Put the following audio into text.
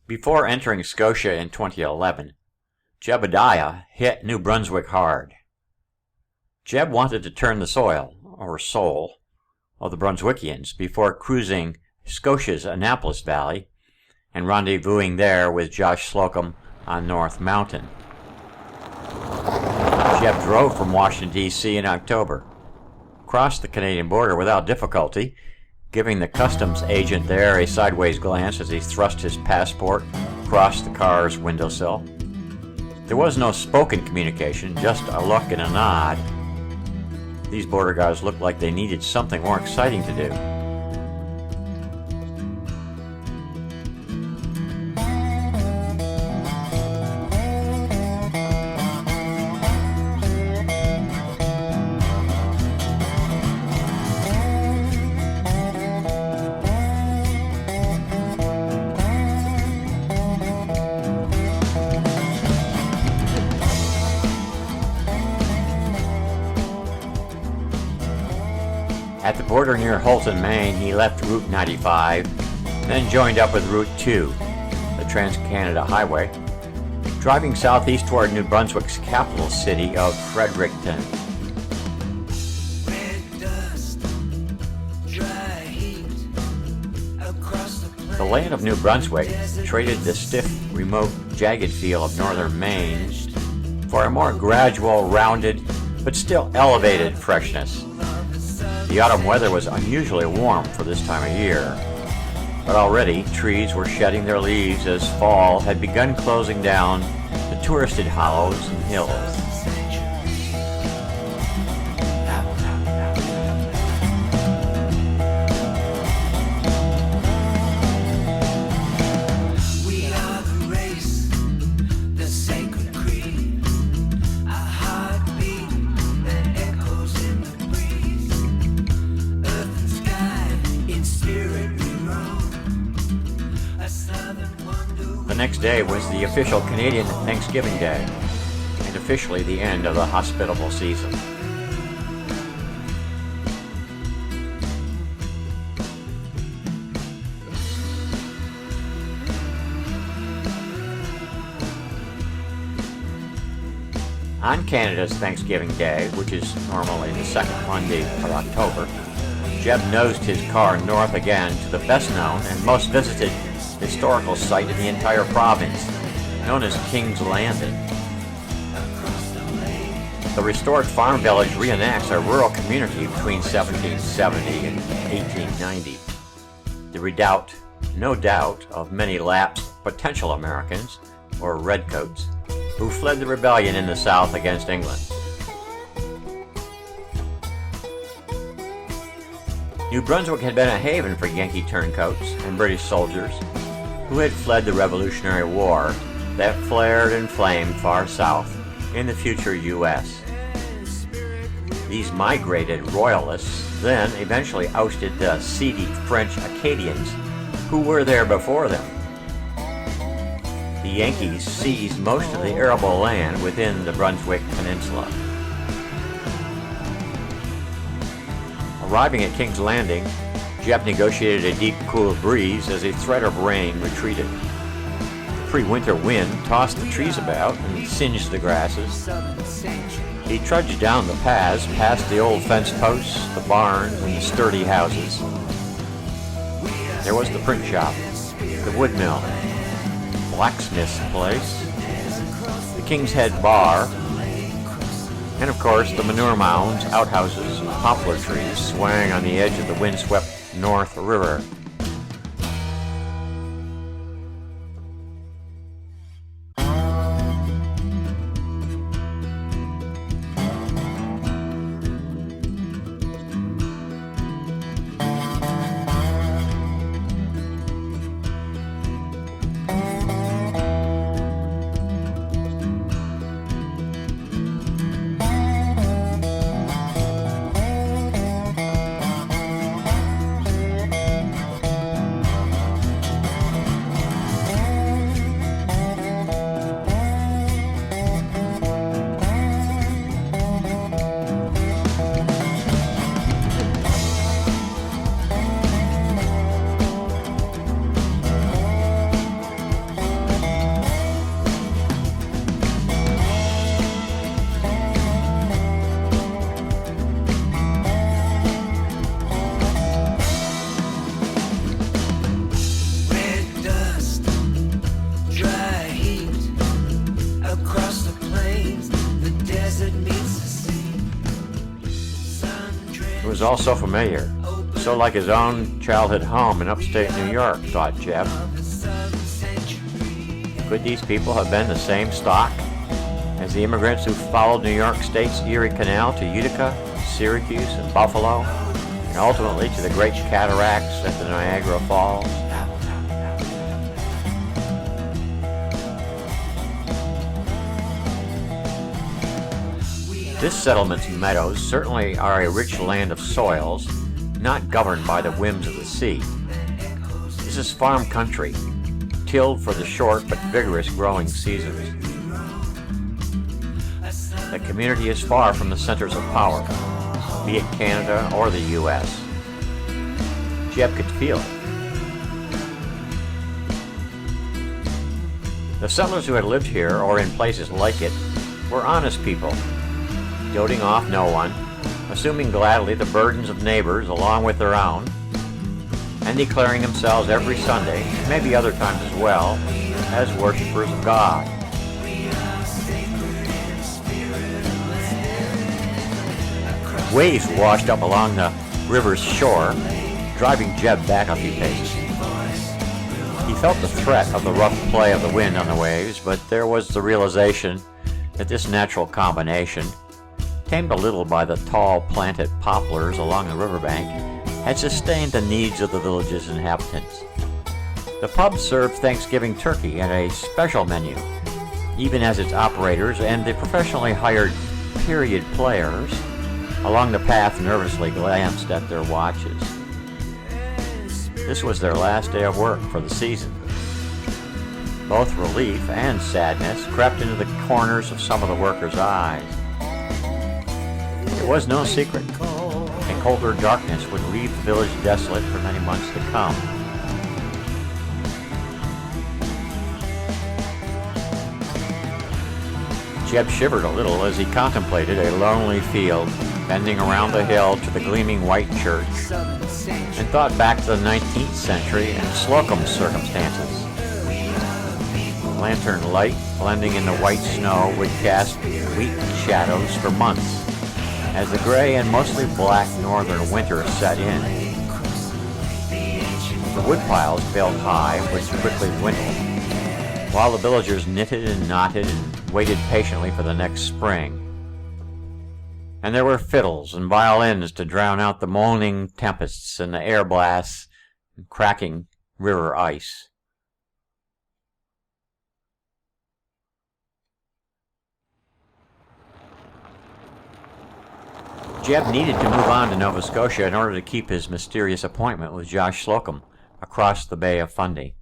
Before entering Scotia in 2011, Jebediah hit New Brunswick hard. Jeb wanted to turn the soil, or soul, of the Brunswickians before cruising Scotia's Annapolis Valley and rendezvousing there with Josh Slocum on North Mountain. Jeb drove from Washington, D.C. in October, crossed the Canadian border without difficulty, giving the customs agent there a sideways glance as he thrust his passport across the car's windowsill. There was no spoken communication, just a look and a nod. These border guards looked like they needed something more exciting to do. At the border near Houlton, Maine, he left Route 95, then joined up with Route 2, the Trans-Canada Highway, driving southeast toward New Brunswick's capital city of Fredericton. The land of New Brunswick traded the stiff, remote, jagged feel of northern Maine for a more gradual, rounded, but still elevated freshness. The autumn weather was unusually warm for this time of year, but already trees were shedding their leaves as fall had begun closing down the touristed hollows and hills. The next day was the official Canadian Thanksgiving Day, and officially the end of the hospitable season. On Canada's Thanksgiving Day, which is normally the second Monday of October, Jeb nosed his car north again to the best known and most visited historical site in the entire province, known as King's Landing. The restored farm village reenacts a rural community between 1770 and 1890. The redoubt, no doubt, of many lapsed potential Americans, or redcoats, who fled the rebellion in the South against England. New Brunswick had been a haven for Yankee turncoats and British soldiers who had fled the Revolutionary War that flared and flamed far south in the future U.S. These migrated royalists then eventually ousted the seedy French Acadians who were there before them. The Yankees seized most of the arable land within the Brunswick Peninsula. Arriving at King's Landing, Jeb negotiated a deep, cool breeze as a threat of rain retreated. The pre-winter wind tossed the trees about and singed the grasses. He trudged down the paths past the old fence posts, the barns, and the sturdy houses. There was the print shop, the wood mill, blacksmith's place, the King's Head Bar, and of course the manure mounds, outhouses, and poplar trees swaying on the edge of the windswept North River. was all so familiar, so like his own childhood home in upstate New York, thought Jeb. Could these people have been the same stock as the immigrants who followed New York State's Erie Canal to Utica, Syracuse, and Buffalo, and ultimately to the great cataracts at the Niagara Falls? This settlement's meadows certainly are a rich land of soils, not governed by the whims of the sea. This is farm country, tilled for the short but vigorous growing seasons. The community is far from the centers of power, be it Canada or the U.S. Jeb could feel it. The settlers who had lived here or in places like it were honest people, doting off no one, assuming gladly the burdens of neighbors along with their own, and declaring themselves every Sunday, maybe other times as well, as worshipers of God. Waves washed up along the river's shore, driving Jeb back a few paces. He felt the threat of the rough play of the wind on the waves, but there was the realization that this natural combination, tamed a little by the tall planted poplars along the riverbank, had sustained the needs of the village's inhabitants. The pub served Thanksgiving turkey and a special menu, even as its operators and the professionally hired period players along the path nervously glanced at their watches. This was their last day of work for the season. Both relief and sadness crept into the corners of some of the workers' eyes. It was no secret. A colder darkness would leave the village desolate for many months to come. Jeb shivered a little as he contemplated a lonely field bending around the hill to the gleaming white church, and thought back to the 19th century and Slocum's circumstances. Lantern light blending in the white snow would cast weak shadows for months as the gray and mostly black northern winter set in. The woodpiles built high would quickly dwindle, while the villagers knitted and knotted and waited patiently for the next spring. And there were fiddles and violins to drown out the moaning tempests and the air blasts and cracking river ice. Jeb needed to move on to Nova Scotia in order to keep his mysterious appointment with Josh Slocum across the Bay of Fundy.